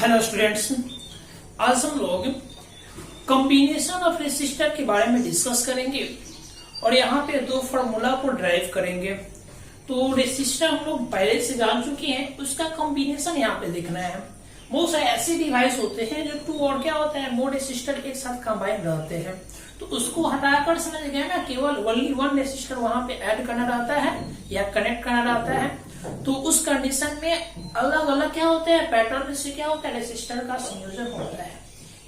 Hello students, आज हम लोग कॉम्बिनेशन ऑफ रेसिस्टर के बारे में डिस्कस करेंगे और यहाँ पे दो फॉर्मूला को ड्राइव करेंगे। तो रेसिस्टर हम लोग पहले से जान चुके हैं, उसका कॉम्बिनेशन यहाँ पे देखना है। बहुत सारे ऐसे डिवाइस होते हैं जो टू और क्या होते हैं, मोर रेसिस्टर एक साथ कंबाइन रहते हैं, तो उसको हटाकर समझ गए ना, केवल ओनली वन रेसिस्टर वहां पे ऐड करना रहता है या कनेक्ट करना रहता है। तो उस कंडीशन में अलग अलग क्या होते हैं, पैटर्न से क्या होता है, रेसिस्टर का संयोजन होता है।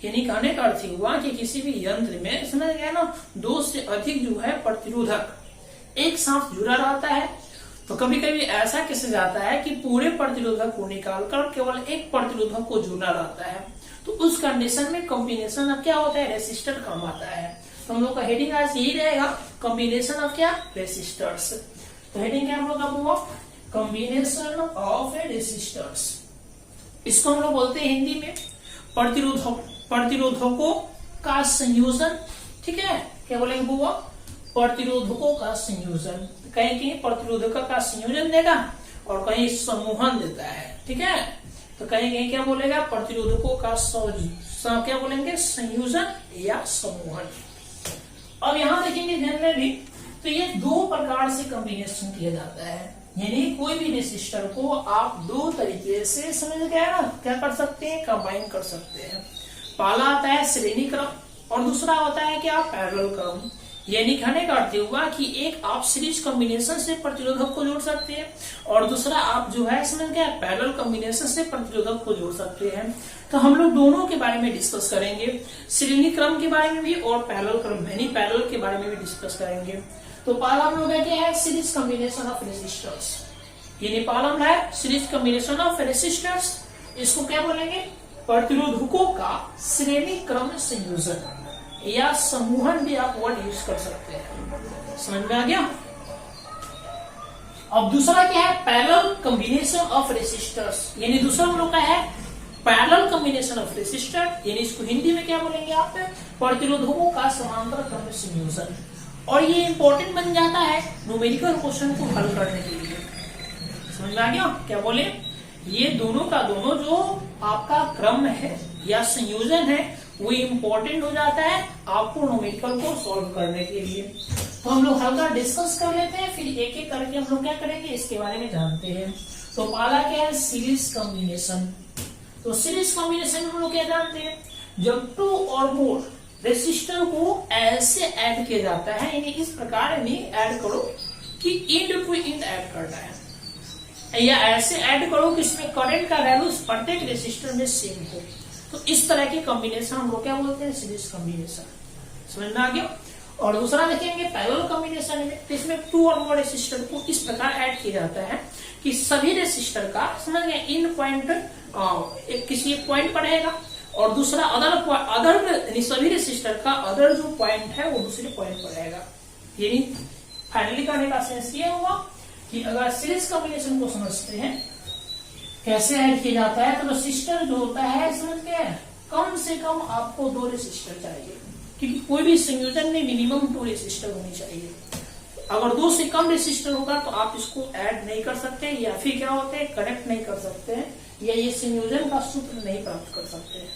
यानी कहने का अर्थ हुआ कि किसी भी यंत्र में समझ गया ना, दो से अधिक जो है प्रतिरोधक एक साथ जुड़ा रहता है। तो कभी कभी ऐसा कैसे जाता है कि पूरे प्रतिरोधक को निकालकर केवल एक प्रतिरोधक को जुड़ना रहता है। तो उस कंडीशन में कॉम्बिनेशन ऑफ क्या होता है, रेसिस्टर काम आता है। तो हम लोग का हेडिंग आज यही रहेगा, कॉम्बिनेशन ऑफ क्या, रेसिस्टर्स। तो हेडिंग क्या हम लोग का हुआ, कॉम्बिनेशन ऑफ रेसिस्टर्स। इसको हम लोग बोलते हैं हिंदी में प्रतिरोधकों का संयोजन। ठीक है, क्या बोलेंगे बुआ, प्रतिरोधकों का संयोजन। कहीं प्रतिरोधकों का संयोजन देगा और कहीं समूहन देता है। ठीक है, तो कहीं क्या बोलेगा, प्रतिरोधकों का क्या बोलेंगे, संयोजन या समूहन। अब यहाँ देखेंगे जनरली तो ये दो प्रकार से कॉम्बिनेशन किया जाता है। यानी कोई भी रेसिस्टर को आप दो तरीके से समझ गए ना, क्या कर सकते हैं, कंबाइन कर सकते हैं। पहला आता है श्रेणी क्रम और दूसरा होता है क्या, पैरेलल क्रम। यानी कहने का अर्थ हुआ कि एक आप सीरीज कॉम्बिनेशन से प्रतिरोधक को जोड़ सकते हैं और दूसरा आप जो है समझ गए पैरेलल कॉम्बिनेशन से प्रतिरोधक को जोड़ सकते हैं। तो हम लोग दोनों के बारे में डिस्कस करेंगे, श्रेणी क्रम के बारे में भी और पैरेलल क्रम यानी पैरेलल के बारे में भी डिस्कस करेंगे। तो पहला हम लोग क्या है, सीरीज कॉम्बिनेशन ऑफ रेसिस्टर्स। यानी पहला है सीरीज कॉम्बिनेशन ऑफ रेसिस्टर्स। इसको क्या बोलेंगे, प्रतिरोधकों का श्रेणी क्रम संयोजन या समूहन भी आप वर्ड यूज कर सकते हैं। समझ में आ गया। अब दूसरा क्या है, पैरेलल कॉम्बिनेशन ऑफ रेसिस्टर्स। यानी दूसरा हम लोग का है पैरेलल कॉम्बिनेशन ऑफ रेसिस्टर। यानी इसको हिंदी में क्या बोलेंगे आप, प्रतिरोधकों का समांतर क्रम संयोजन। और ये इंपॉर्टेंट बन जाता है न्यूमेरिकल क्वेश्चन को हल करने के लिए। समझ में आ गया, क्या बोले, ये दोनों का दोनों जो आपका क्रम है या संयोजन है वो इम्पोर्टेंट हो जाता है आपको न्यूमेरिकल को सॉल्व करने के लिए। तो हम लोग हल्का डिस्कस कर लेते हैं, फिर एक एक करके हम लोग क्या करेंगे इसके बारे में जानते हैं। तो पहला क्या है, सीरीज कॉम्बिनेशन। तो सीरीज कॉम्बिनेशन हम लोग क्या जानते हैं, जब टू और मोर रेसिस्टर को ऐसे ऐड किया जाता है, यानी इस प्रकार ऐड करो कि इंड टू इंड ऐड करना है, या ऐसे ऐड करो कि इसमें करंट का वैल्यू प्रत्येक रेसिस्टर में सेम हो। तो इस तरह के कॉम्बिनेशन हम लोग क्या बोलते हैं, सीरीज कॉम्बिनेशन। समझ में आ गया। और दूसरा देखेंगे पैरेलल कॉम्बिनेशन में, तो इसमें टू और मोर रेसिस्टर को इस प्रकार ऐड किया जाता है कि सभी रेसिस्टर का समझ गए इन पॉइंट किसी एक पॉइंट पर रहेगा और दूसरा अदर सभी रेसिस्टर का अदर जो पॉइंट है वो दूसरे पॉइंट पर रहेगा। यानी फाइनली करने का सेंस ये हुआ कि अगर सीरीज कॉम्बिनेशन को समझते हैं कैसे ऐड किया जाता है, तो रेसिस्टर जो होता है समझ गए, कम से कम आपको दो रेसिस्टर चाहिए, क्योंकि कोई भी संयोजन में मिनिमम दो रेसिस्टर होनी चाहिए। अगर दो से कम रेसिस्टर होगा तो आप इसको ऐड नहीं कर सकते, या फिर क्या होते हैं, कनेक्ट नहीं कर सकते हैं, या ये संयोजन का सूत्र नहीं प्राप्त कर सकते हैं।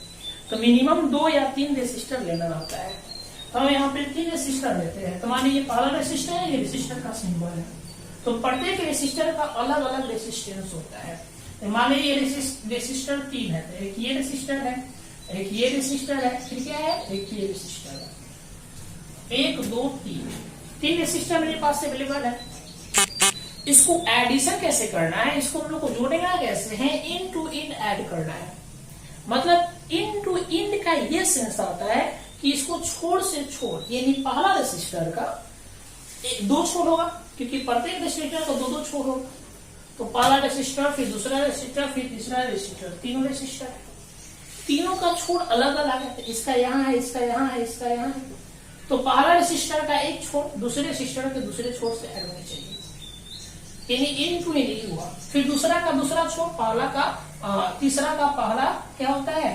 तो मिनिमम दो या तीन रेसिस्टर लेना रहता है। तो हम यहाँ पे तीन रेसिस्टर लेते हैं। तो मानिए ये पहला रेसिस्टर है, ये रेसिस्टर का सिंबल है। तो प्रत्येक रेसिस्टर का अलग अलग रेसिस्टेंस होता है। मान लीजिए ये रेसिस्टर तीन है, तो एक ये रेसिस्टर है, एक ये रेसिस्टर है, फिर क्या है, एक ये रेसिस्टर है। एक दो तीन रेसिस्टर मेरे पास अवेलेबल है। इसको एडिशन कैसे करना है, इसको हम लोग को जोड़ेगा कैसे है, इन टू इन ऐड करना है। मतलब इन टू इन का ये सेंस आता है कि इसको छोर से छोर, यानी पहला रेसिस्टर का दो छोर होगा, क्योंकि प्रत्येक रेसिस्टर का दो दो छोर होगा। तो पहला रेसिस्टर, फिर दूसरा रेसिस्टर, फिर तीसरा रेसिस्टर, तीनों रेसिस्टर है, तीनों का छोर अलग अलग है। तो इसका यहाँ है, इसका यहाँ है, इसका यहाँ है। तो पहला रेसिस्टर का एक छोर दूसरे रेसिस्टर के दूसरे छोर से ऐड होनी चाहिए, यानी इन टू इन हुआ। फिर दूसरा का दूसरा छोर पहला का तीसरा का पहला क्या होता है,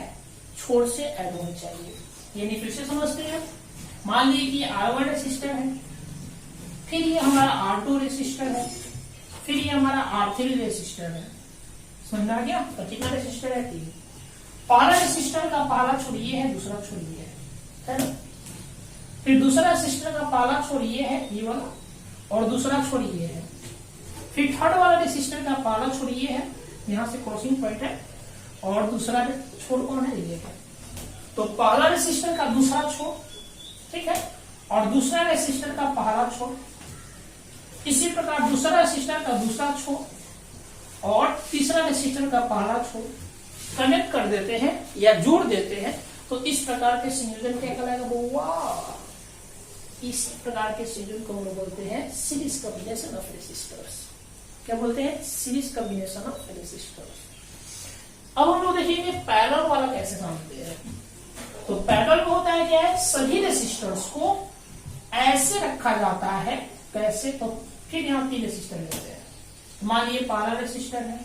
छोर से ऐड होनी चाहिए। यानी फिर से समझते हैं, मान लीजिए कि R1 रेसिस्टर है, फिर ये हमारा R2 रेसिस्टर है, फिर ये हमारा R3 रेसिस्टर है। समझ आ गया, कितना रेसिस्टर है, 3। पहला रेसिस्टर का पहला छोर ये है, दूसरा छोर ये है ना। फिर दूसरा रेसिस्टर का पहला छोर ये है, ये वाला, और दूसरा छोर ये है। फिर थर्ड वाला रेसिस्टर का पहला छोर ये है, यहाँ से क्रॉसिंग पॉइंट है, और दूसरा छोर कौन है, ये है। तो पहला रेसिस्टर का दूसरा छोर, ठीक है, और दूसरा रेसिस्टर का पहला छोर। इसी प्रकार दूसरा रेसिस्टर का दूसरा छोर और तीसरा रेसिस्टर का पहला छोर कनेक्ट कर देते हैं या जोड़ देते हैं, तो इस प्रकार के संयोजन क्या कहलाएगा, इस प्रकार के संयोजन को हम लोग बोलते हैं सीरीज कॉम्बिनेशन ऑफ रेसिस्टर्स। क्या बोलते हैं, सीरीज कॉम्बिनेशन ऑफ रेसिस्टर्स। अब हम लोग देखेंगे पैरेलल वाला कैसे समझते हैं। तो पैरेलल में होता है क्या है, सभी रेसिस्टर्स को ऐसे रखा जाता है, कैसे, तो फिर यहाँ 3 रेसिस्टर लेते हैं। मान लीजिए पहला रेसिस्टर है,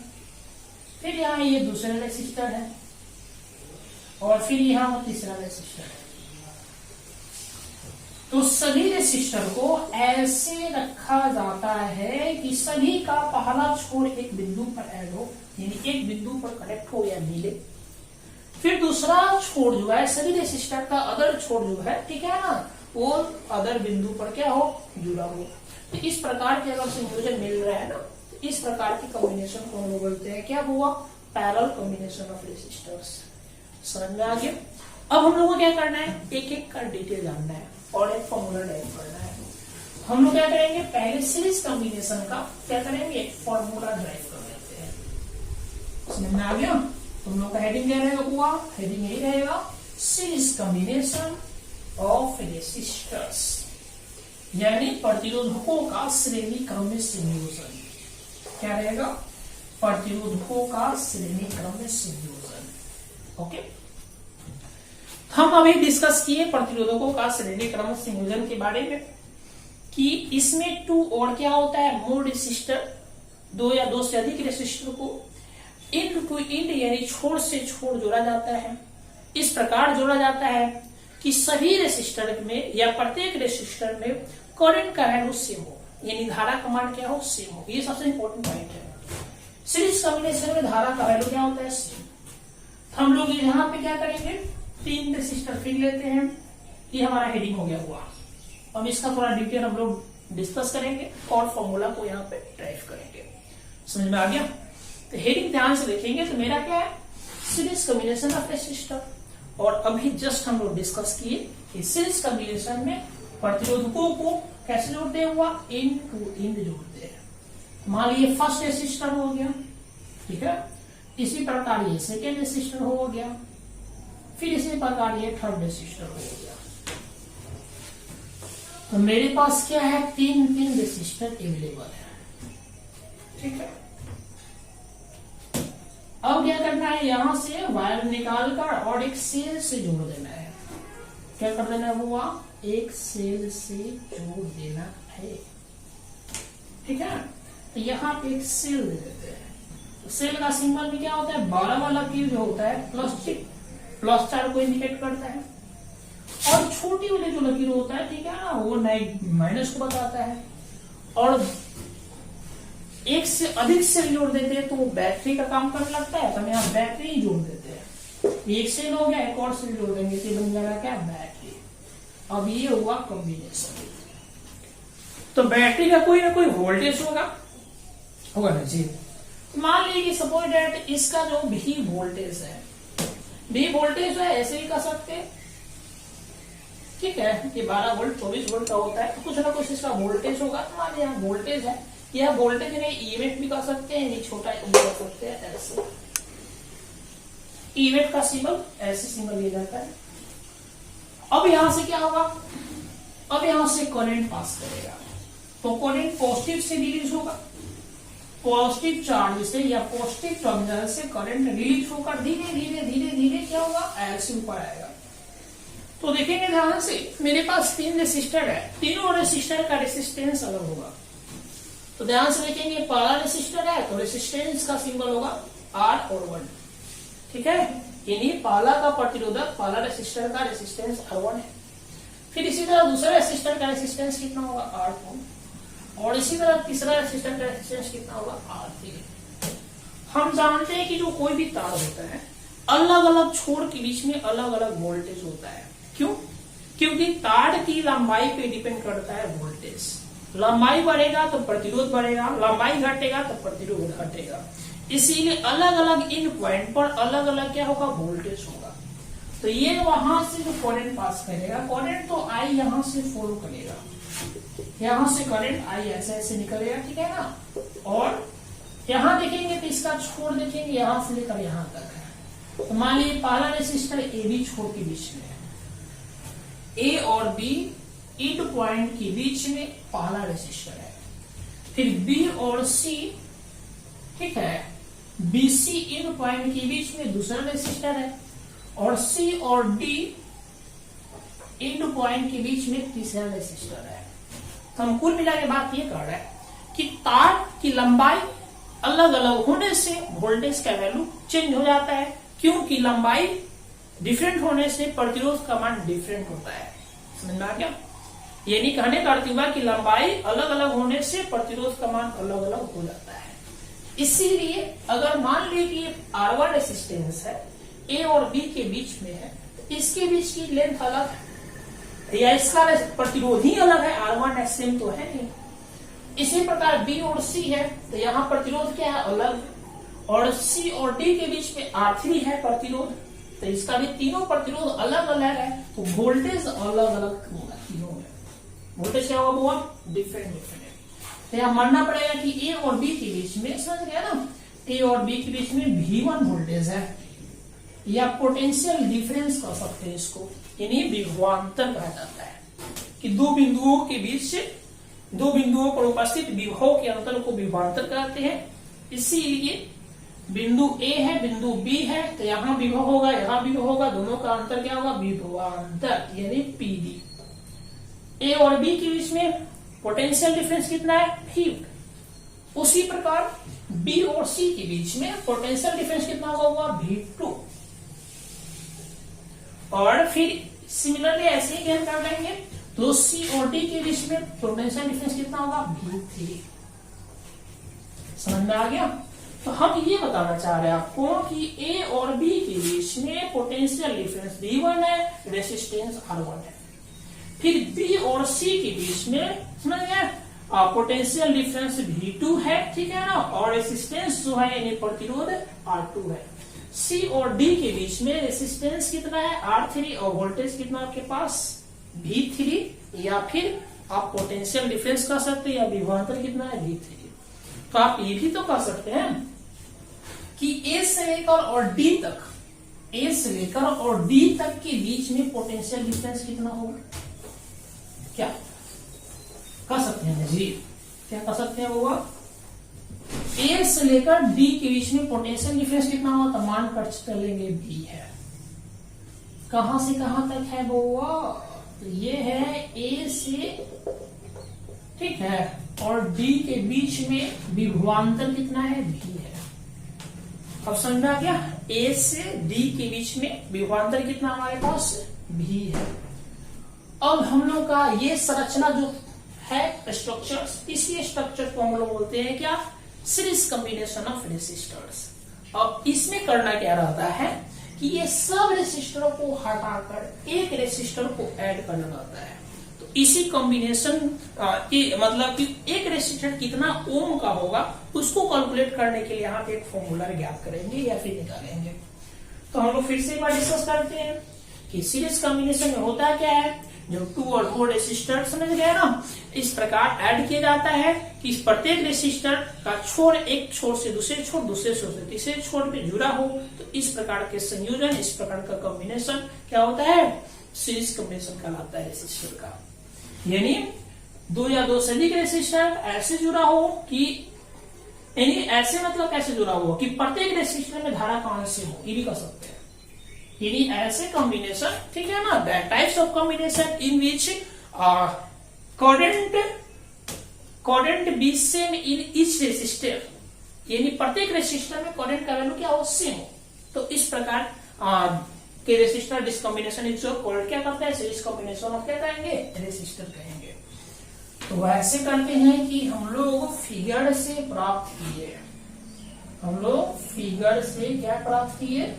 फिर यहाँ ये दूसरा रेसिस्टर है, और फिर यहाँ तीसरा रेसिस्टर है। तो सभी रेसिस्टर को ऐसे रखा जाता है कि सभी का पहला छोर एक बिंदु पर ऐड हो, यानी एक बिंदु पर कनेक्ट हो या मिले। फिर दूसरा छोर जो है, सभी रेसिस्टर का अदर छोर जो है, ठीक है ना, वो अदर बिंदु पर क्या हो, जुड़ा हो। तो इस प्रकार के अगर संयोजन मिल रहा है ना, तो इस प्रकार के कॉम्बिनेशन को हम लोग बोलते हैं, क्या हुआ, पैरेलल कॉम्बिनेशन ऑफ रेसिस्टर्स। समझ में आ गया। अब हम लोग को क्या करना है, एक एक का डिटेल जानना है और एक फॉर्मूला ड्राइव करना है। हम लोग क्या करेंगे, पहले सीरीज कॉम्बिनेशन का क्या करेंगे, एक फॉर्मूला ड्राइव कर लेते हैं। समझ में आ गया। तुम लोग का हेडिंग क्या रहेगा, हुआ हेडिंग यही रहेगा, सीरीज कॉम्बिनेशन ऑफ रेसिस्टर्स, यानी प्रतिरोधकों का श्रेणी क्रम में संयोजन। क्या रहेगा, प्रतिरोधकों का श्रेणी क्रम में संयोजन। ओके, हम अभी डिस्कस किए प्रतिरोधकों का श्रेणी क्रम में संयोजन के बारे में, कि इसमें 2 और क्या होता है, मोर रेसिस्टर, 2 या 2 से अधिक रेसिस्टर को इंड टू इंड यानी छोर से छोर जोड़ा जाता है। इस प्रकार जोड़ा जाता है कि सभी रेसिस्टर में या प्रत्येक रेसिस्टर में करंट का वैल्यू सेम हो, यानी धारा का मान क्या हो, सेम हो। ये सबसे इंपॉर्टेंट पॉइंट है। सीरीज कॉम्बिनेशन में धारा का वैल्यू क्या होता है, सेम। हम लोग यहाँ पे क्या करेंगे, 3 रेसिस्टर फिर लेते हैं। ये हमारा हेडिंग हो गया हुआ। अब इसका थोड़ा डिटेल हम लोग डिस्कस करेंगे और फॉर्मूला को यहाँ पे ड्राइव करेंगे। समझ में आ गया। तो हेडिंग ध्यान से देखेंगे तो मेरा क्या है, सीरीज कॉम्बिनेशन ऑफ रेसिस्टर। और अभी जस्ट हम लोग डिस्कस किए कि सीरीज कॉम्बिनेशन में प्रतिरोधकों को कैसे जोड़ते हैं, हुआ इंड टू इंड जोड़ते हैं। मान लीजिए फर्स्ट रेसिस्टर हो गया, ठीक है, इसी प्रकार ये सेकेंड रेसिस्टर हो गया, फिर इसी प्रकार ये थर्ड रेसिस्टर हो गया। तो मेरे पास क्या है, 3 रेसिस्टर अवेलेबल है, ठीक है। अब क्या करना है, यहां से वायर निकालकर और एक सेल से जोड़ देना है। क्या कर देना है, हुआ एक सेल से जोड़ देना है, ठीक है। तो यहाँ पे एक सेल दे देते हैं। तो सेल का सिंबल भी क्या होता है, 12 वाला की जो होता है प्लस 4 को इंडिकेट करता है, और छोटी वाली जो लकीर होता है, ठीक है ना, वो माइनस को बताता है। और एक से अधिक सेल जोड़ देते हैं तो वो बैटरी का काम करने लगता है, तो हम यहाँ बैटरी ही जोड़ देते हैं। एक सेल हो गया, एक और सेल जोड़ देंगे तो बन जाएगा क्या, बैटरी। अब ये हुआ कॉम्बिनेशन। तो बैटरी का कोई ना कोई वोल्टेज होगा ना जी। मान लीजिए कि सपोज दैट इसका जो भी वोल्टेज है, भी वोल्टेज है, ऐसे ही कर सकते हैं, ठीक है। ये 12 वोल्ट 24 वोल्ट का होता है, तो कुछ ना कुछ इसका वोल्टेज होगा। तो मान लीजिए वोल्टेज है, यह वोल्टेज में ईवेट भी कर सकते हैं, छोटा कर सकते हैं, ऐसे ईवेट का सिंबल ऐसे सिंबल लिया जाता है। अब यहां से क्या होगा, अब यहां से करंट पास करेगा, तो करंट पॉजिटिव से रिलीज होगा, पॉजिटिव चार्ज से या पॉजिटिव टर्मिनल से करंट रिलीज होकर धीरे धीरे धीरे धीरे क्या होगा, ऐसे ऊपर आएगा। तो देखेंगे ध्यान से, मेरे पास 3 रेसिस्टर है, तीनों रेसिस्टर का रेसिस्टेंस अलग होगा। तो ध्यान से देखेंगे, पहला रेसिस्टर है तो रेसिस्टेंस का सिंबल होगा R और 1, ठीक है। यानी पहला का प्रतिरोधक, पहला रेसिस्टर का रेसिस्टेंस R1 है। फिर इसी तरह दूसरा रेसिस्टर का रेसिस्टेंस कितना होगा, R2, और इसी तरह तीसरा रेसिस्टर का रेसिस्टेंस कितना होगा, R3। हम जानते हैं कि जो कोई भी तार होता है अलग अलग छोर के बीच में अलग अलग वोल्टेज होता है। क्यों? क्योंकि तार की लंबाई पे डिपेंड करता है वोल्टेज। लंबाई बढ़ेगा तो प्रतिरोध बढ़ेगा, लंबाई घटेगा तो प्रतिरोध घटेगा। इसीलिए अलग अलग इन पॉइंट पर अलग अलग क्या होगा, वोल्टेज होगा। तो ये वहां से जो करंट पास करेगा, करंट तो आई यहां से फॉलो करेगा, यहां से करंट आई ऐसे ऐसे निकलेगा, ठीक है ना। और यहां देखेंगे तो इसका छोर देखेंगे यहां से लेकर यहां तक है। तो मान लीजिए पहला रेसिस्टर ए बी छोर के बीच में है, ए और बी इंड पॉइंट के बीच में पहला रेसिस्टर है। फिर बी और सी, ठीक है, बीसी इंड पॉइंट के बीच में दूसरा रेसिस्टर है, और सी और डी इंड पॉइंट के बीच में तीसरा रेसिस्टर है। तो हम कुल मिला के बात ये कर रहे हैं कि तार की लंबाई अलग अलग होने से वोल्टेज का वैल्यू चेंज हो जाता है। क्योंकि लंबाई डिफरेंट होने से प्रतिरोध का मान डिफरेंट होता है। समझ में आ गया? ये नहीं कहने का अर्थ हुआ कि लंबाई अलग अलग होने से प्रतिरोध का मान अलग अलग हो जाता है। इसीलिए अगर मान लीजिए कि R1 रेसिस्टेंस है, ए और बी के बीच में है, इसके बीच की लेंथ अलग है या इसका प्रतिरोध ही अलग है, R1 सेम तो है नहीं। इसी प्रकार बी और सी है, तो यहाँ प्रतिरोध क्या है, अलग, और सी और डी के बीच में R3 है प्रतिरोध, तो इसका भी तीनों प्रतिरोध अलग अलग है, तो वोल्टेज अलग अलग होगा तीनों में। वोल्टेज क्या होगा, बहुत डिफरेंट डिफरेंट है। तो यहाँ मानना पड़ेगा कि ए और बी के बीच में, समझ गया ना, ए और बी के बीच में V1 वोल्टेज है, या पोटेंशियल डिफरेंस कह सकते हैं इसको, यानी विभवांतर कहा जाता है कि दो बिंदुओं के बीच से, दो बिंदुओं पर उपस्थित विभव के अंतर को विभवांतर कहते हैं। इसीलिए बिंदु ए है, बिंदु बी है, तो यहाँ विभव होगा, यहाँ विभव होगा, दोनों का अंतर क्या होगा, विभवांतर, यानी पीडी। ए और बी के बीच में पोटेंशियल डिफरेंस कितना है, V। उसी प्रकार बी और सी के बीच में पोटेंशियल डिफरेंस कितना होगा, V2। और फिर सिमिलरली ऐसे ही ज्ञान कर लेंगे, तो सी और डी के बीच में पोटेंशियल डिफरेंस कितना होगा, V3। समझ में आ गया? तो हम ये बताना चाह रहे हैं आपको कि ए और बी के बीच में पोटेंशियल डिफरेंस V1 है, रेसिस्टेंस R1 है। फिर बी और सी के बीच में, समझ गए, पोटेंशियल डिफरेंस V2 है, ठीक है ना, और रेसिस्टेंस जो है यानी प्रतिरोध R2 है। सी और डी के बीच में रेसिस्टेंस कितना है, R3, और वोल्टेज कितना आपके पास, V3, या फिर आप पोटेंशियल डिफरेंस कह सकते हैं, या विभवांतर कितना है, V3। तो आप ये भी तो कह सकते हैं कि ए से लेकर और डी तक, ए से लेकर और डी तक के बीच में पोटेंशियल डिफरेंस कितना होगा, क्या कह सकते हैं जी, क्या कह सकते हैं वो, ए से लेकर डी के बीच में पोटेंशियल डिफरेंस कितना होगा, तो मान कर चलेंगे बी है। कहां से कहां तक है वो, तो ये है ए से, ठीक है, और डी के बीच में विभवांतर कितना है, V है। अब समझ आ गया, ए से डी के बीच में विभवांतर कितना हमारे पास, V है। अब हम लोग का ये संरचना जो है स्ट्रक्चर, इसी स्ट्रक्चर को हम लोग बोलते हैं क्या, सीरीज कॉम्बिनेशन ऑफ रेसिस्टर्स। अब इसमें करना क्या रहता है कि ये सब रेसिस्टरों को हटाकर एक रेसिस्टर को ऐड करना रहता है। तो इसी कॉम्बिनेशन की मतलब कि एक रेसिस्टर कितना ओम का होगा उसको कैलकुलेट करने के लिए यहाँ पे एक फॉर्मूला ज्ञात करेंगे या फिर निकालेंगे। तो हम लोग फिर से एक बार डिस्कस करते हैं कि सीरीज कॉम्बिनेशन में होता क्या है, जो 2 और 4 रेसिस्टर समझ गए ना, इस प्रकार ऐड किया जाता है कि इस प्रत्येक रेसिस्टर का छोर एक छोर से दूसरे छोर, दूसरे छोर से तीसरे छोर पे जुड़ा हो, तो इस प्रकार के संयोजन, इस प्रकार का कॉम्बिनेशन क्या होता है, सीरीज कॉम्बिनेशन कहलाता है रेसिस्टर का। यानी 2 या 2 से अधिक रेसिस्टर ऐसे जुड़ा हो कि, यानी ऐसे मतलब कैसे जुड़ा हो कि प्रत्येक रेसिस्टर में धारा कौन से हो, ये भी कह सकते हैं। यानी ऐसे कॉम्बिनेशन, ठीक है ना, that types of combination in which current B same in each resistor, यानी प्रत्येक रेसिस्टर में करंट का वैल्यू क्या हो, सेम हो। तो इस प्रकार के रेसिस्टर डिस्कॉम्बिनेशन इज कॉल्ड क्या करते हैं, सीरीज कॉम्बिनेशन ऑफ क्या कहेंगे, रेसिस्टर कहेंगे। तो ऐसे करते हैं कि हम लोग फिगर से प्राप्त किए, हम लोग फिगर से क्या प्राप्त किए,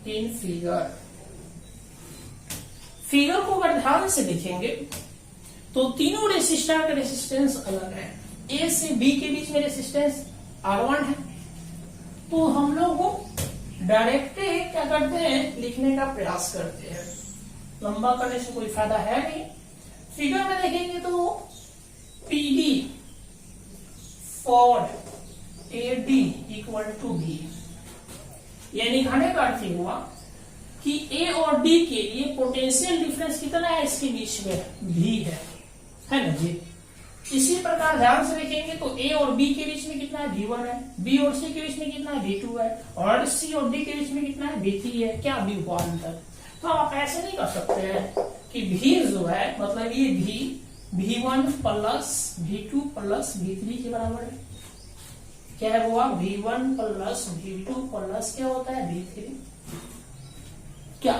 इन फिगर। फिगर को अगर ध्यान से देखेंगे तो तीनों रेसिस्टर का रेसिस्टेंस अलग है। ए से बी के बीच में रेसिस्टेंस R1 है। तो हम लोग वो डायरेक्ट क्या करते हैं, लिखने का प्रयास करते हैं, लंबा करने से कोई फायदा है नहीं। फिगर में देखेंगे तो PD for AD equal to B, यानी कहने का अर्थ हुआ कि A और D के लिए पोटेंशियल डिफरेंस कितना है, इसके बीच में V है ना जी। इसी प्रकार ध्यान से देखेंगे तो A और B के बीच में कितना है, V1 है, B और C के बीच में कितना है, V2 है, और C और D के बीच में कितना है, V3 है। क्या V1 तक। तो आप ऐसे नहीं कर सकते हैं कि V जो है मतलब ये V1 plus V2 plus V3 के बराबर है। क्या है वो, V1 प्लस V2 प्लस क्या होता है, V3। क्या,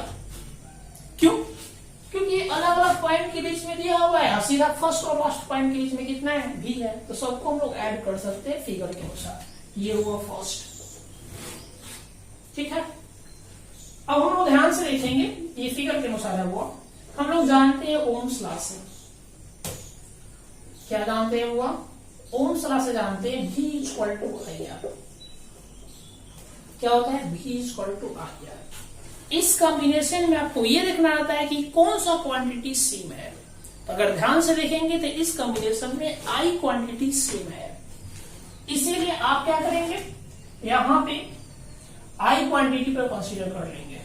क्यों? क्योंकि अलग अलग पॉइंट के बीच में दिया हुआ है, सीधा फर्स्ट और लास्ट पॉइंट के बीच में कितना है, V है। तो सबको हम लोग ऐड कर सकते हैं फिगर के अनुसार। ये हुआ फर्स्ट, ठीक है। अब हम लोग ध्यान से देखेंगे, ये फिगर के अनुसार है वो। हम लोग जानते हैं ओम्स लॉ से, क्या जानते हैं वो, ओम्स लॉ से जानते हैं V इक्वल टू IR। क्या होता है, V इक्वल टू IR। इस कॉम्बिनेशन में आपको ये देखना आता है कि कौन सा क्वांटिटी सेम है। तो अगर ध्यान से देखेंगे तो इस कॉम्बिनेशन में I क्वांटिटी सेम है, इसीलिए आप क्या करेंगे, यहां पे I क्वांटिटी पर कंसीडर कर लेंगे।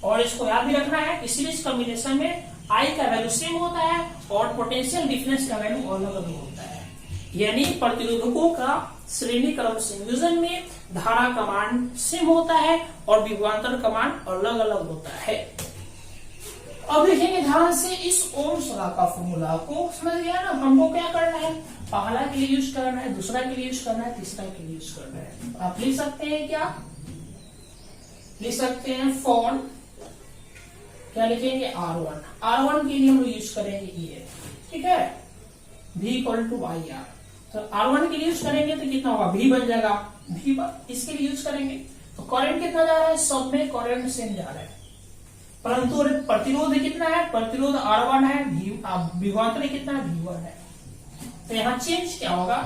और इसको याद भी रखना है, इसीलिए इस कॉम्बिनेशन में I का वैल्यू सेम होता है और पोटेंशियल डिफरेंस का वैल्यू अलग अलग होता है। यानी प्रतिरोधकों का श्रेणी क्रम संयोजन में धारा का मान सेम होता है और विभवांतर का मान अलग अलग होता है। अब देखेंगे ध्यान से, इस ओम्स लॉ का फॉर्मूला को समझ गया ना। हमको क्या करना है, पहला के लिए यूज करना है, दूसरा के लिए यूज करना है, तीसरा के लिए यूज करना है। आप लिख सकते हैं, क्या लिख सकते हैं, फॉर क्या लिखेंगे, R1 के लिए हम लोग यूज करेंगे ये, ठीक है, V इक्वल टू IR। तो R1 के लिए यूज करेंगे तो कितना होगा, V बन जाएगा, V इसके लिए यूज करेंगे तो करंट कितना जा रहा है, सब में करंट सेम जा रहा है, परंतु प्रतिरोध कितना है, प्रतिरोध R1 है, विभवांतर कितना है, V1 है। तो यहाँ चेंज क्या होगा,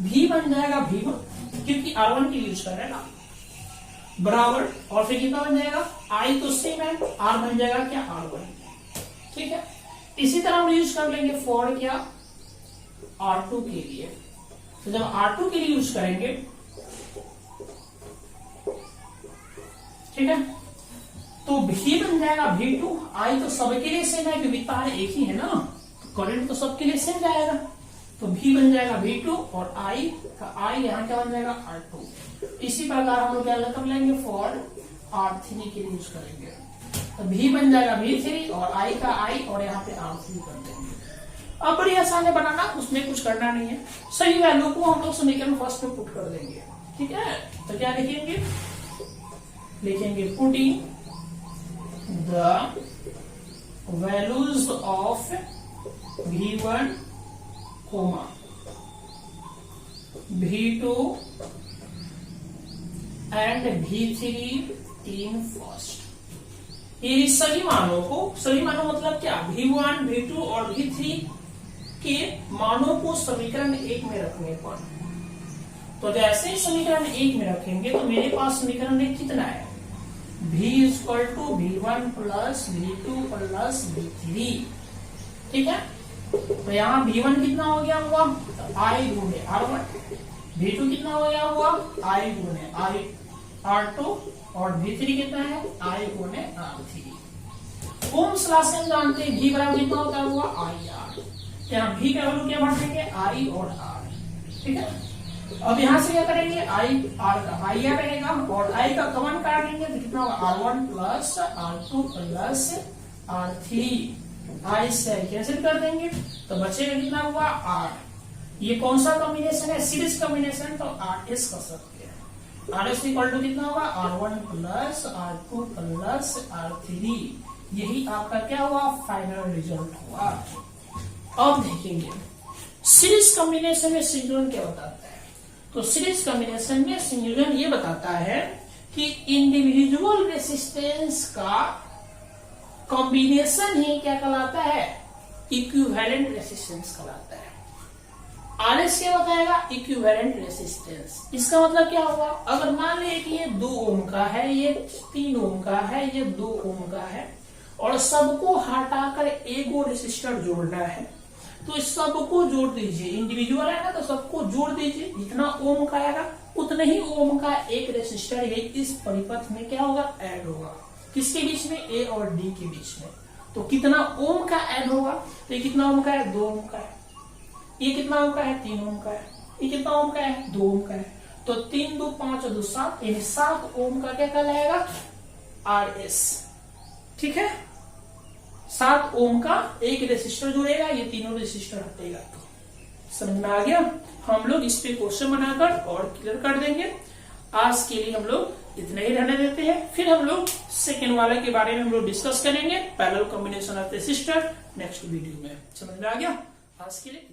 V बन जाएगा V1, क्योंकि R1 के लिए यूज कर रहे हैं ना, बराबर, और फिर कितना बन जाएगा, I तो सेम है, R बन जाएगा क्या, R1, ठीक है। इसी तरह हम यूज कर लेंगे फॉर क्या, R2 के लिए। तो जब R2 के लिए यूज करेंगे, ठीक है, तो V बन जाएगा V2। I तो सबके लिए सेम है क्योंकि तार एक ही है ना, तो करंट तो सबके लिए सेम जाएगा, तो V बन जाएगा V2 और I का I यहाँ क्या बन जाएगा, R2। इसी प्रकार हम लोग क्या कर लेंगे, फॉर R3 के लिए यूज करेंगे, तो V बन जाएगा V3 और I का I और यहाँ पे R3 कर देंगे। अब बड़ी आसान है बनाना, उसमें कुछ करना नहीं है, सही वैल्यू को हम लोग समीकरण फर्स्ट में पुट कर देंगे, ठीक है। तो क्या लिखेंगे, लिखेंगे putting the values of V1, V2 and V3 in first. ये सभी मानों को, सभी मानों मतलब क्या, V1, V2 और V3 के मानों को समीकरण 1 में रखने पर, तो जैसे ही समीकरण 1 में रखेंगे तो मेरे पास समीकरण 1 कितना है, V equal to V1 plus V2 plus V3, ठीक है। तो यहाँ V1 कितना हो गया हुआ, I गुणे R1, V2 कितना हो गया हुआ, I गुणे R2 और V3 कितना है, I गुणे R3। ओम्स लॉ से हम जानते हैं V बराबर कितना होता है हुआ, IR। यहाँ V का वैल्यू क्या भर देंगे, I और R, ठीक है। अब यहाँ से क्या करेंगे, I R का IR रहेगा और I का कॉमन काटेंगे तो कितना होगा, R1 plus R2 plus R3, I से कैंसिल कर देंगे तो बचेगा कितना हुआ, R। ये कौन सा कॉम्बिनेशन है, सीरीज कॉम्बिनेशन, तो RS कर सकते हैं। RS इक्वल टू कितना होगा, R1 plus R2 plus R3। यही आपका क्या हुआ, फाइनल रिजल्ट हुआ। अब देखेंगे सीरीज कॉम्बिनेशन में संयोजन क्या बताता है। तो सीरीज कॉम्बिनेशन में संयोजन ये बताता है कि इंडिविजुअल रेसिस्टेंस का कॉम्बिनेशन ही क्या कहलाता है, इक्विवेलेंट रेसिस्टेंस कहलाता है। आरएस क्या बताएगा, इक्विवेलेंट रेसिस्टेंस। इसका मतलब क्या होगा, अगर मान लिया कि ये 2 ओम का है, ये 3 ओम का है, ये 2 ओम का है, और सबको हटाकर एगो रेसिस्टर जोड़ना है, तो इस सबको जोड़ दीजिए। इंडिविजुअल है ना, तो सबको जोड़ दीजिए। जितना ओम का आएगा उतने ही ओम का एक रेसिस्टर ये इस परिपथ में क्या होगा, ऐड होगा। किसके बीच में, ए और डी के बीच में। तो कितना ओम का ऐड होगा, तो ये कितना ओम का है, 2 ओम का है। ये कितना ओम का है, 3 ओम का है। ये कितना ओम का है, 2 ओम का है। तो 3 2 5 2 7, यानी 7 ओम का क्या कहलाएगा, आरएस। ठीक है, 7 ओम का एक रेसिस्टर जुड़ेगा, ये तीनों रेसिस्टर हटेगा। तो समझ में आ गया। हम लोग इस पे क्वेश्चन बनाकर और क्लियर कर देंगे। आज के लिए हम लोग इतना ही रहने देते हैं, फिर हम लोग सेकेंड वाले के बारे में हम लोग डिस्कस करेंगे, parallel combination of resistor, next video में। समझ में आ गया। आज के लिए